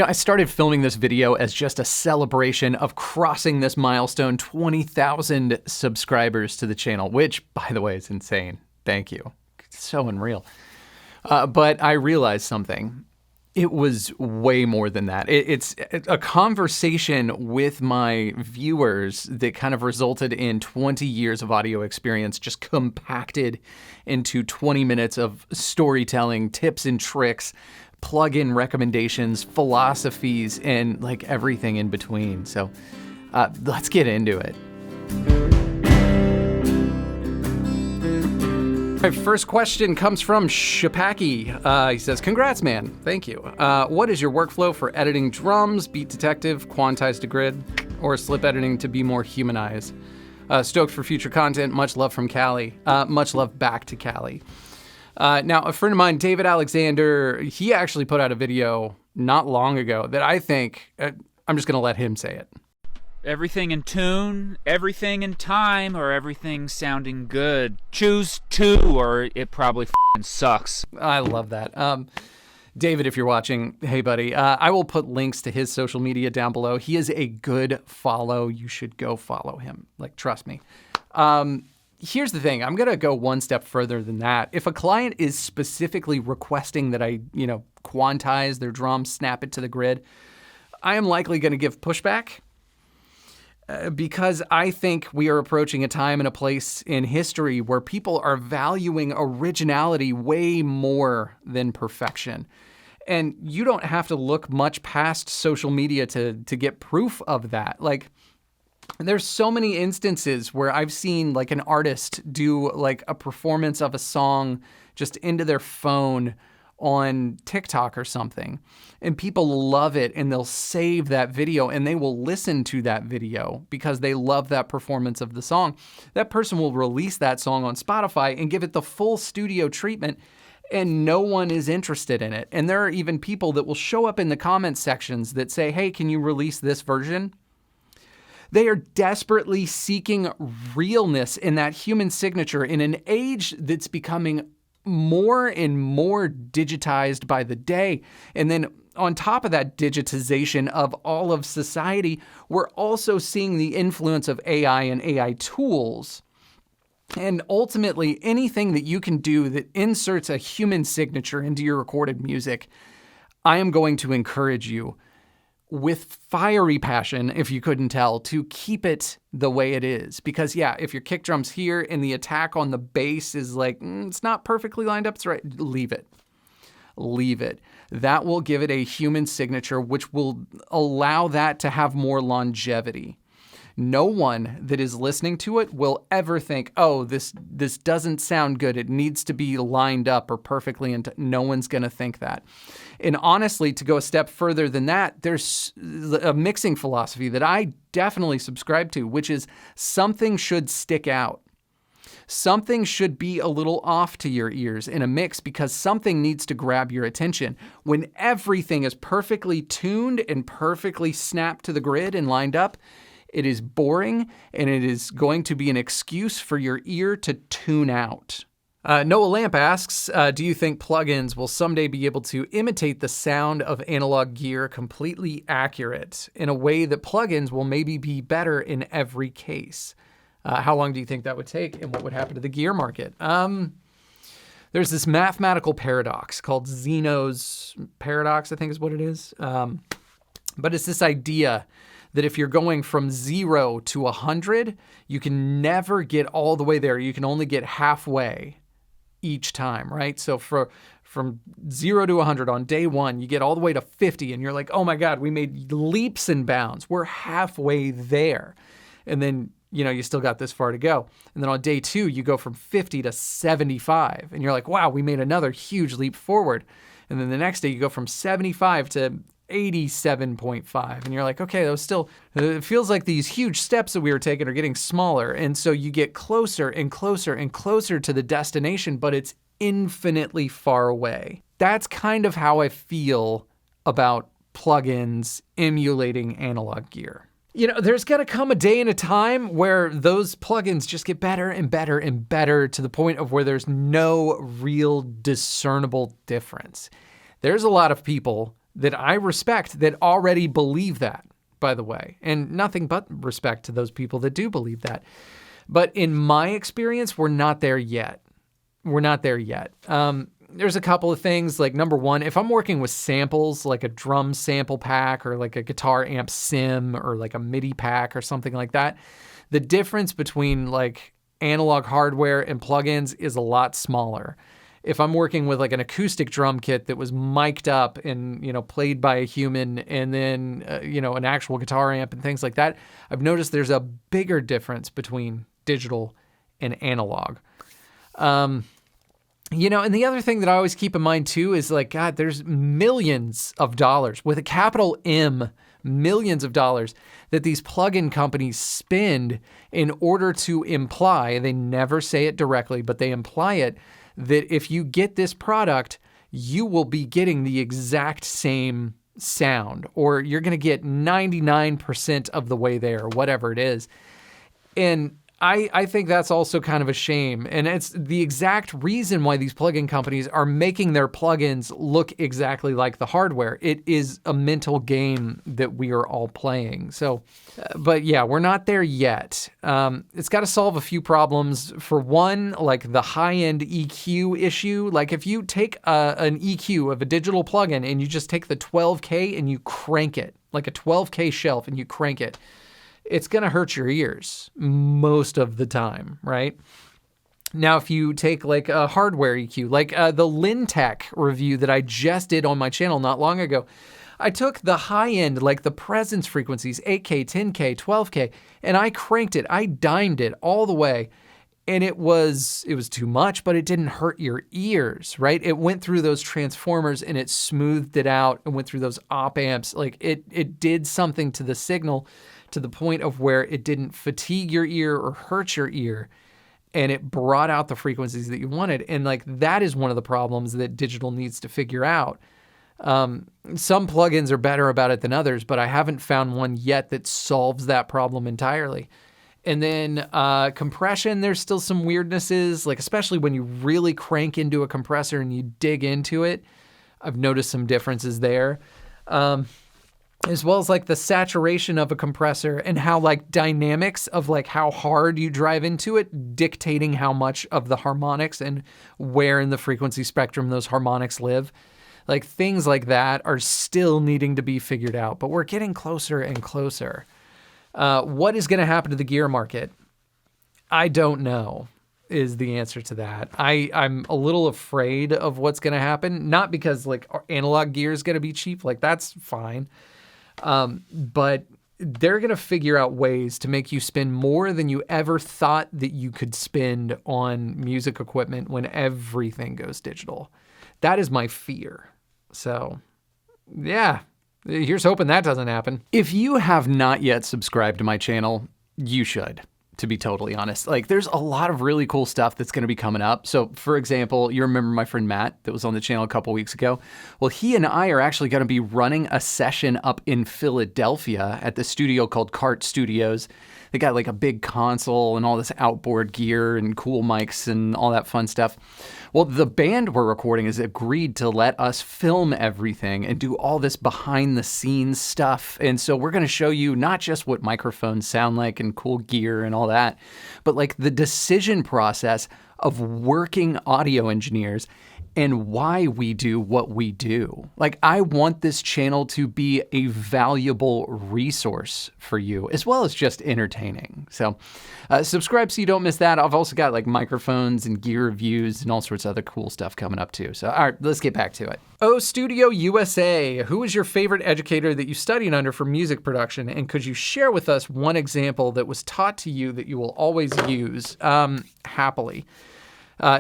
I started filming this video as just a celebration of crossing this milestone, 20,000 subscribers to the channel, which, by the way, is insane. Thank you. It's so unreal. But I realized something. It was way more than that. It's a conversation with my viewers that kind of resulted in 20 years of audio experience just compacted into 20 minutes of storytelling, tips and tricks, plug-in recommendations, philosophies, and like everything in between. So let's get into it. My first question comes from Shapaki. He says, congrats, man. Thank you. What is your workflow for editing drums, Beat Detective, quantized to grid, or slip editing to be more humanized? Stoked for future content. Much love from Cali. Much love back to Cali. Now, a friend of mine, David Alexander, he actually put out a video not long ago that I think, I'm just going to let him say it. Everything in tune, everything in time, or everything sounding good. Choose two, or it probably f***ing sucks. I love that. David, if you're watching, hey, buddy, I will put links to his social media down below. He is a good follow. You should go follow him. Like, trust me. Here's the thing. I'm going to go one step further than that. If a client is specifically requesting that I, quantize their drum, snap it to the grid, I am likely going to give pushback because I think we are approaching a time and a place in history where people are valuing originality way more than perfection. And you don't have to look much past social media to get proof of that. Like, there's so many instances where I've seen like an artist do like a performance of a song just into their phone on TikTok or something, and people love it and they'll save that video and they will listen to that video because they love that performance of the song. That person will release that song on Spotify and give it the full studio treatment, and no one is interested in it. And there are even people that will show up in the comment sections that say, hey, can you release this version? They are desperately seeking realness in that human signature in an age that's becoming more and more digitized by the day. And then on top of that digitization of all of society, we're also seeing the influence of AI and AI tools. And ultimately, anything that you can do that inserts a human signature into your recorded music, I am going to encourage you with fiery passion, if you couldn't tell, to keep it the way it is. Because yeah, if your kick drum's here and the attack on the bass is like, it's not perfectly lined up, it's right, leave it. Leave it. That will give it a human signature, which will allow that to have more longevity. No one that is listening to it will ever think, oh, this doesn't sound good. It needs to be lined up or perfectly. And no one's going to think that. And honestly, to go a step further than that, there's a mixing philosophy that I definitely subscribe to, which is something should stick out. Something should be a little off to your ears in a mix because something needs to grab your attention. When everything is perfectly tuned and perfectly snapped to the grid and lined up, it is boring, and it is going to be an excuse for your ear to tune out. Noah Lamp asks, do you think plugins will someday be able to imitate the sound of analog gear completely accurate in a way that plugins will maybe be better in every case? How long do you think that would take, and what would happen to the gear market? There's this mathematical paradox called Zeno's paradox, I think is what it is. But it's this idea that if you're going from 0 to 100, you can never get all the way there. You can only get halfway each time, right? So from 0 to 100 on day one, you get all the way to 50 and you're like, oh my God, we made leaps and bounds. We're halfway there. And then, you still got this far to go. And then on day two, you go from 50 to 75 and you're like, wow, we made another huge leap forward. And then the next day you go from 75 to 87.5. And you're like, okay, that was still, it feels like these huge steps that we were taking are getting smaller. And so you get closer and closer and closer to the destination, but it's infinitely far away. That's kind of how I feel about plugins emulating analog gear. There's going to come a day and a time where those plugins just get better and better and better to the point of where there's no real discernible difference. There's a lot of people that I respect that already believe that, by the way, and nothing but respect to those people that do believe that. But in my experience, we're not there yet. We're not there yet. There's a couple of things, like number one, if I'm working with samples, like a drum sample pack or like a guitar amp sim or like a MIDI pack or something like that, the difference between like analog hardware and plugins is a lot smaller. If I'm working with like an acoustic drum kit that was mic'd up and, played by a human and then, an actual guitar amp and things like that, I've noticed there's a bigger difference between digital and analog. And the other thing that I always keep in mind too is like, God, there's millions of dollars with a capital M, millions of dollars that these plugin companies spend in order to imply, they never say it directly, but they imply it, that if you get this product, you will be getting the exact same sound, or you're going to get 99% of the way there, whatever it is. And I think that's also kind of a shame. And it's the exact reason why these plugin companies are making their plugins look exactly like the hardware. It is a mental game that we are all playing. So, but yeah, we're not there yet. It's got to solve a few problems. For one, like the high-end EQ issue. Like if you take an EQ of a digital plugin and you just take the 12K and you crank it, like a 12K shelf and you crank it, it's going to hurt your ears most of the time, right? Now, if you take like a hardware EQ, like the LiNTEC review that I just did on my channel not long ago, I took the high end, like the presence frequencies, 8K, 10K, 12K, and I cranked it. I dimed it all the way. And it was too much, but it didn't hurt your ears, right? It went through those transformers and it smoothed it out and went through those op amps. Like it did something to the signal to the point of where it didn't fatigue your ear or hurt your ear. And it brought out the frequencies that you wanted. And like that is one of the problems that digital needs to figure out. Some plugins are better about it than others, but I haven't found one yet that solves that problem entirely. And then compression, there's still some weirdnesses, like especially when you really crank into a compressor and you dig into it. I've noticed some differences there. As well as like the saturation of a compressor and how like dynamics of like how hard you drive into it dictating how much of the harmonics and where in the frequency spectrum those harmonics live. Like things like that are still needing to be figured out, but we're getting closer and closer. What is going to happen to the gear market? I don't know is the answer to that. I'm a little afraid of what's going to happen, not because like analog gear is going to be cheap, like that's fine. But they're going to figure out ways to make you spend more than you ever thought that you could spend on music equipment when everything goes digital. That is my fear. So, yeah, here's hoping that doesn't happen. If you have not yet subscribed to my channel, you should. To be totally honest. Like there's a lot of really cool stuff that's going to be coming up. So for example, you remember my friend Matt that was on the channel a couple weeks ago? Well, he and I are actually going to be running a session up in Philadelphia at the studio called Cart Studios. They got like a big console and all this outboard gear and cool mics and all that fun stuff. Well, the band we're recording has agreed to let us film everything and do all this behind the scenes stuff. And so we're going to show you not just what microphones sound like and cool gear and all that, but like the decision process of working audio engineers and why we do what we do. Like, I want this channel to be a valuable resource for you, as well as just entertaining. So subscribe so you don't miss that. I've also got like microphones and gear reviews and all sorts of other cool stuff coming up too. So all right, let's get back to it. Oh, Studio USA, who is your favorite educator that you studied under for music production? And could you share with us one example that was taught to you that you will always use? Happily.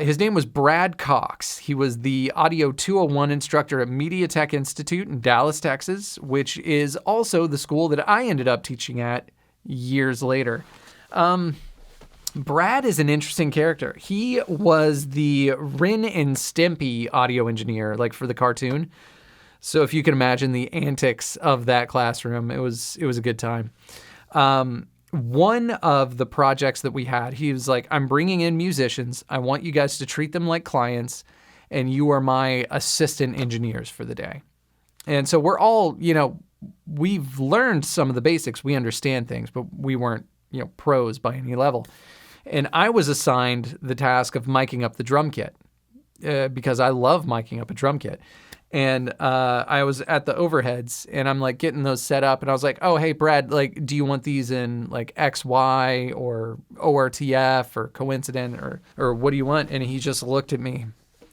His name was Brad Cox. He was the Audio 201 instructor at Media Tech Institute in Dallas, Texas, which is also the school that I ended up teaching at years later. Brad is an interesting character. He was the Ren and Stimpy audio engineer, like for the cartoon. So if you can imagine the antics of that classroom, it was a good time. One of the projects that we had, he was like, I'm bringing in musicians. I want you guys to treat them like clients, and you are my assistant engineers for the day. And so we're all, we've learned some of the basics. We understand things, but we weren't, pros by any level. And I was assigned the task of miking up the drum kit because I love miking up a drum kit. And I was at the overheads and I'm like getting those set up. And I was like, oh, hey, Brad, like, do you want these in like XY or ORTF or coincident or what do you want? And he just looked at me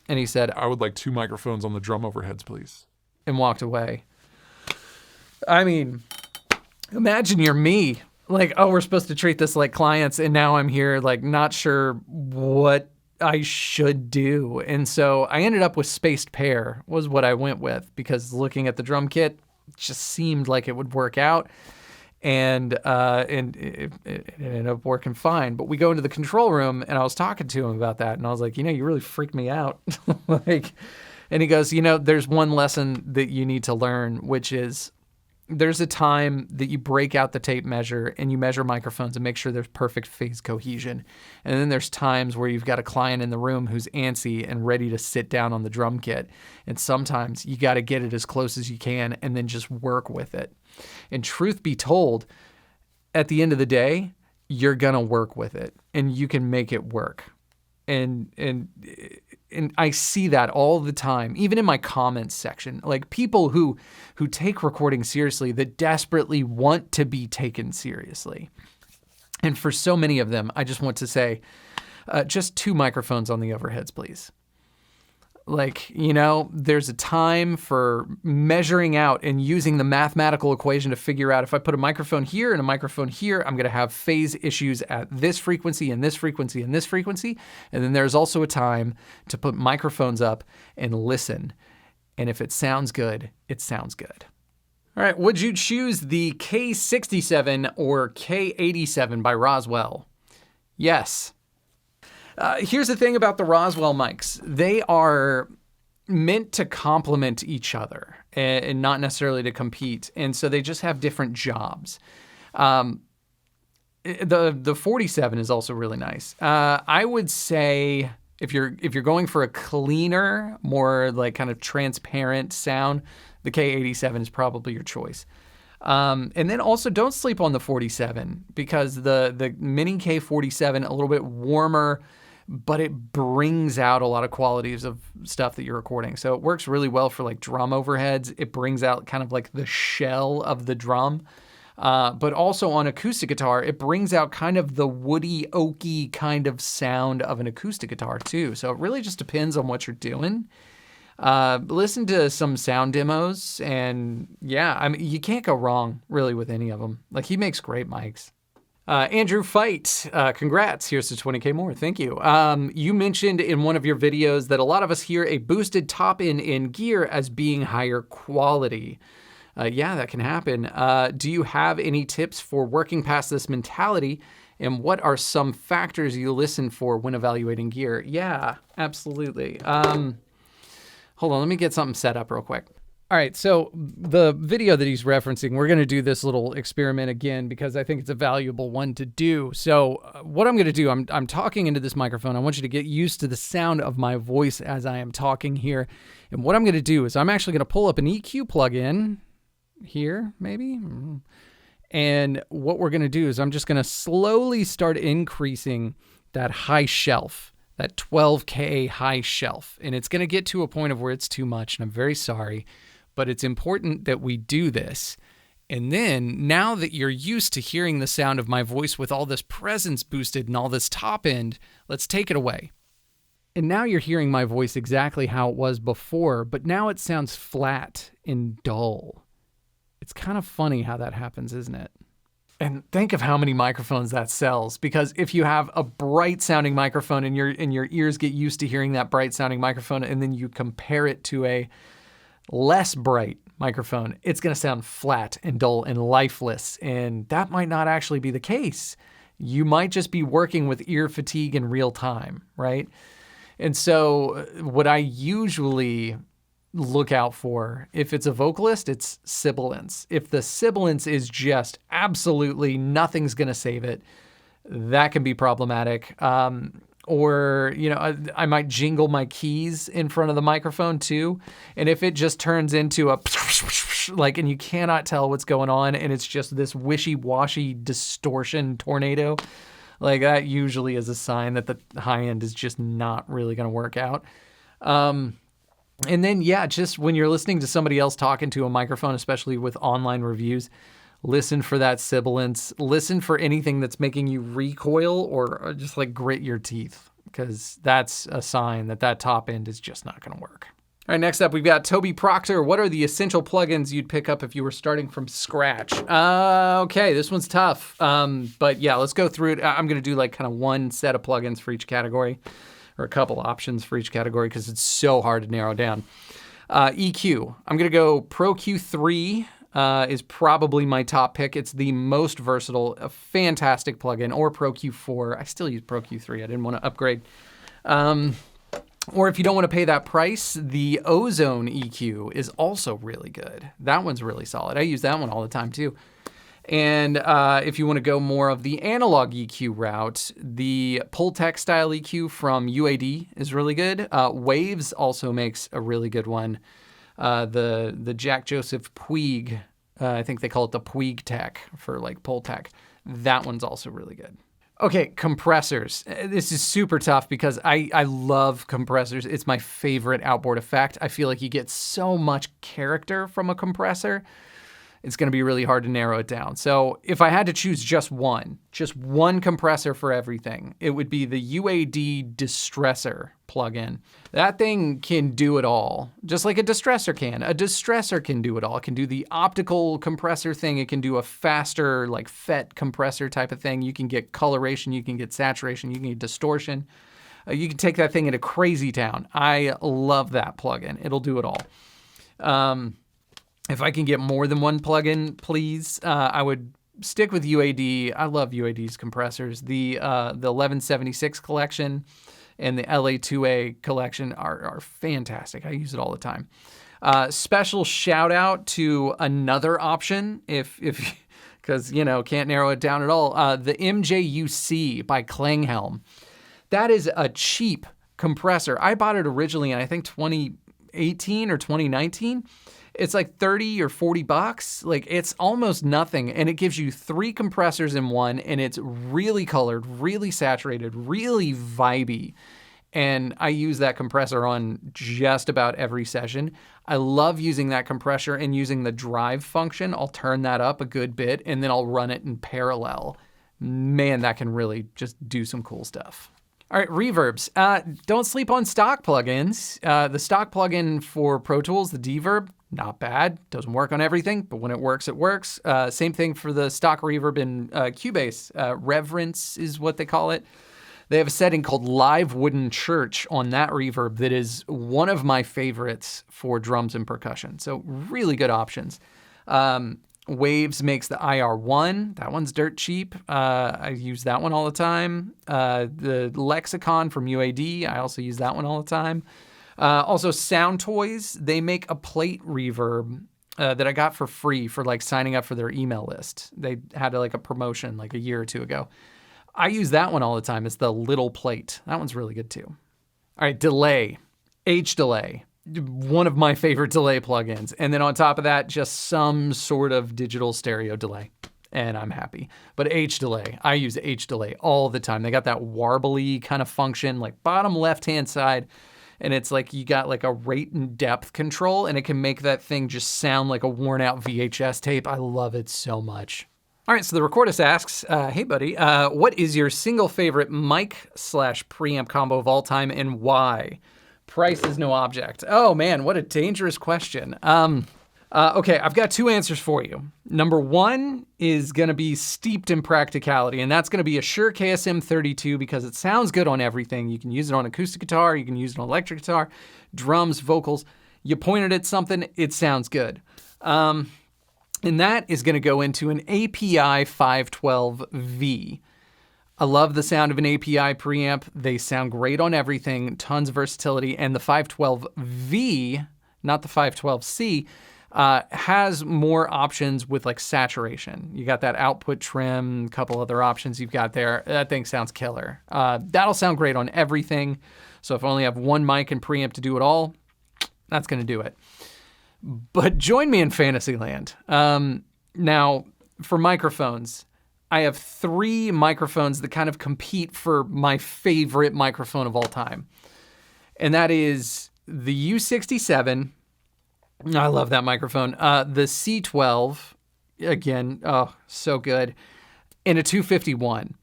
and he said, I would like 2 microphones on the drum overheads, please. And walked away. I mean, imagine you're me. Like, oh, we're supposed to treat this like clients. And now I'm here, like, not sure what I should do. And so I ended up with spaced pair was what I went with because looking at the drum kit just seemed like it would work out. And it ended up working fine. But we go into the control room and I was talking to him about that. And I was like, you really freaked me out. And he goes, there's one lesson that you need to learn, which is there's a time that you break out the tape measure and you measure microphones and make sure there's perfect phase cohesion. And then there's times where you've got a client in the room who's antsy and ready to sit down on the drum kit. And sometimes you got to get it as close as you can and then just work with it. And truth be told, at the end of the day, you're going to work with it and you can make it work. And I see that all the time, even in my comments section, like people who take recording seriously that desperately want to be taken seriously. And for so many of them, I just want to say, just 2 microphones on the overheads, please. Like, there's a time for measuring out and using the mathematical equation to figure out if I put a microphone here and a microphone here, I'm going to have phase issues at this frequency and this frequency and this frequency. And then there's also a time to put microphones up and listen. And if it sounds good, it sounds good. All right, would you choose the K87 or K87 by Roswell? Yes. Here's the thing about the Roswell mics. They are meant to complement each other and not necessarily to compete. And so they just have different jobs. The 47 is also really nice. I would say if you're going for a cleaner, more like kind of transparent sound, the K87 is probably your choice. And then also don't sleep on the 47 because the Mini K47, a little bit warmer, but it brings out a lot of qualities of stuff that you're recording. So it works really well for like drum overheads. It brings out kind of like the shell of the drum. But also on acoustic guitar, it brings out kind of the woody, oaky kind of sound of an acoustic guitar too. So it really just depends on what you're doing. Listen to some sound demos and yeah, I mean, you can't go wrong really with any of them. Like he makes great mics. Andrew Fight, congrats. Here's to 20K more. Thank you. You mentioned in one of your videos that a lot of us hear a boosted top end in gear as being higher quality. Yeah, that can happen. Do you have any tips for working past this mentality? And what are some factors you listen for when evaluating gear? Yeah, absolutely. Hold on, let me get something set up real quick. All right, so the video that he's referencing, we're going to do this little experiment again because I think it's a valuable one to do. So what I'm going to do, I'm talking into this microphone. I want you to get used to the sound of my voice as I am talking here. And what I'm going to do is I'm actually going to pull up an EQ plugin here, maybe. And what we're going to do is I'm just going to slowly start increasing that high shelf, that 12K high shelf. And it's going to get to a point of where it's too much, and I'm very sorry. But it's important that we do this. And then now that you're used to hearing the sound of my voice with all this presence boosted and all this top end, let's take it away. And now you're hearing my voice exactly how it was before, but now it sounds flat and dull. It's kind of funny how that happens, isn't it? And think of how many microphones that sells, because if you have a bright sounding microphone and your ears get used to hearing that bright sounding microphone and then you compare it to a less bright microphone, it's going to sound flat and dull and lifeless. And that might not actually be the case. You might just be working with ear fatigue in real time, right? And so what I usually look out for, if it's a vocalist, it's sibilance. If the sibilance is just absolutely nothing's going to save it, that can be problematic. or, I might jingle my keys in front of the microphone too. And if it just turns into a and you cannot tell what's going on, and it's just this wishy-washy distortion tornado, like that usually is a sign that the high end is just not really going to work out. And then, just when you're listening to somebody else talking to a microphone, especially with online reviews, listen for that sibilance. Listen for anything that's making you recoil or just like grit your teeth, because that's a sign that top end is just not going to work. All right, next up, we've got Toby Proctor. What are the essential plugins you'd pick up if you were starting from scratch? Okay, this one's tough. But let's go through it. I'm going to do like kind of one set of plugins for each category, or a couple options for each category, because it's so hard to narrow down. EQ. I'm going to go Pro Q3 is probably my top pick. It's the most versatile, a fantastic plugin, or Pro Q4. I still use Pro Q3. I didn't want to upgrade. Or if you don't want to pay that price, the Ozone EQ is also really good. That one's really solid. I use that one all the time too. And if you want to go more of the analog EQ route, the Pultec style EQ from UAD is really good. Waves also makes a really good one. The Jack Joseph Puig, I think they call it the Puig Tech for like Pultec. That one's also really good. Okay, compressors. This is super tough because I love compressors. It's my favorite outboard effect. I feel like you get so much character from a compressor. It's going to be really hard to narrow it down. So if I had to choose just one compressor for everything, it would be the UAD Distressor plugin. That thing can do it all, just like a distressor can. A distressor can do it all. It can do the optical compressor thing. It can do a faster, like FET compressor type of thing. You can get coloration. You can get saturation. You can get distortion. You can take that thing into crazy town. I love that plugin. It'll do it all. If I can get more than one plugin, please, I would stick with UAD. I love UAD's compressors. The 1176 collection and the LA2A collection are fantastic. I use it all the time. Special shout out to another option, because can't narrow it down at all. The MJUC by Klanghelm. That is a cheap compressor. I bought it originally in I think 2018 or 2019. It's like 30 or 40 bucks. Like, it's almost nothing. And it gives you 3 compressors in one, and it's really colored, really saturated, really vibey. And I use that compressor on just about every session. I love using that compressor and using the drive function. I'll turn that up a good bit, and then I'll run it in parallel. Man, that can really just do some cool stuff. All right, reverbs. Don't sleep on stock plugins. The stock plugin for Pro Tools, the Deverb, not bad. Doesn't work on everything, but when it works, it works. Same thing for the stock reverb in Cubase. Reverence is what they call it. They have a setting called Live Wooden Church on that reverb that is one of my favorites for drums and percussion. So really good options. Waves makes the IR1. That one's dirt cheap. I use that one all the time. The Lexicon from UAD, I also use that one all the time. Also, Sound Toys, they make a plate reverb that I got for free for like signing up for their email list. They had like a promotion like a year or two ago. I use that one all the time. It's the little plate. That one's really good too. All right, delay. H-delay. One of my favorite delay plugins. And then on top of that, just some sort of digital stereo delay. And I'm happy. But H-delay, I use H-delay all the time. They got that warbly kind of function, like bottom left-hand side. And it's like you got like a rate and depth control, and it can make that thing just sound like a worn out VHS tape. I love it so much. All right, so the Recordist asks, hey buddy, what is your single favorite mic/preamp combo of all time and why? Price is no object. Oh man, what a dangerous question. Okay, I've got 2 answers for you. Number 1 is gonna be steeped in practicality, and that's gonna be a Shure KSM32 because it sounds good on everything. You can use it on acoustic guitar, you can use it on electric guitar, drums, vocals. You point it at something, it sounds good. And that is gonna go into an API 512V. I love the sound of an API preamp. They sound great on everything, tons of versatility, and the 512V, not the 512C, has more options with like saturation. You got that output trim, a couple other options you've got there. That thing sounds killer. That'll sound great on everything. So if I only have one mic and preamp to do it all, that's going to do it. But join me in Fantasyland. Now, for microphones, I have 3 microphones that kind of compete for my favorite microphone of all time. And that is the U67. I love that microphone. The C12, again, oh, so good. And a 251.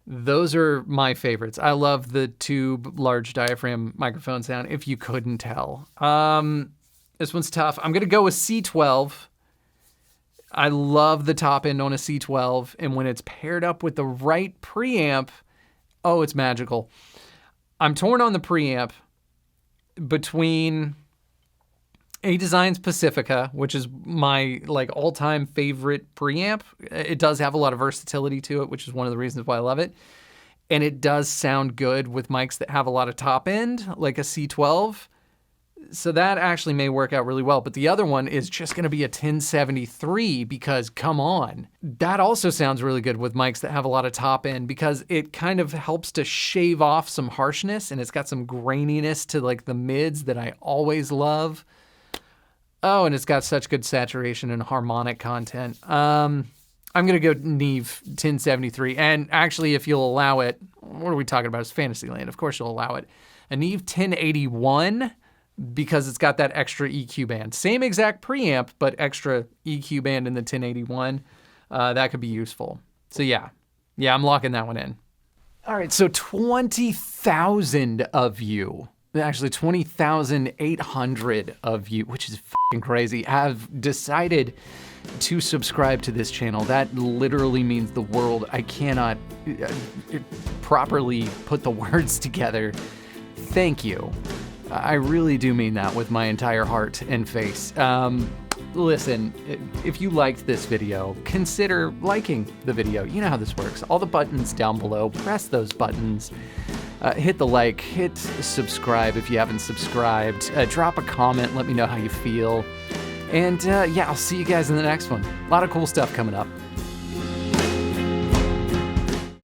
Those are my favorites. I love the tube large diaphragm microphone sound, if you couldn't tell. This one's tough. I'm going to go with C12. I love the top end on a C12, and when it's paired up with the right preamp, oh, it's magical. I'm torn on the preamp between A-Design's Pacifica, which is my like all-time favorite preamp. It does have a lot of versatility to it, which is one of the reasons why I love it. And it does sound good with mics that have a lot of top end, like a C12. So that actually may work out really well. But the other one is just going to be a 1073 because, come on. That also sounds really good with mics that have a lot of top end because it kind of helps to shave off some harshness, and it's got some graininess to like the mids that I always love. Oh, and it's got such good saturation and harmonic content. I'm going to go Neve 1073. And actually, if you'll allow it, what are we talking about? It's Fantasyland. Of course you'll allow it. A Neve 1081 because it's got that extra EQ band. Same exact preamp, but extra EQ band in the 1081. That could be useful. So yeah, I'm locking that one in. All right, so 20,000 of you, actually 20,800 of you, which is fucking crazy, have decided to subscribe to this channel. That literally means the world. I cannot properly put the words together. Thank you. I really do mean that with my entire heart and face. Listen, if you liked this video, consider liking the video. You know how this works. All the buttons down below, press those buttons. Hit the like, hit subscribe if you haven't subscribed. Drop a comment, let me know how you feel. And yeah, I'll see you guys in the next one. A lot of cool stuff coming up.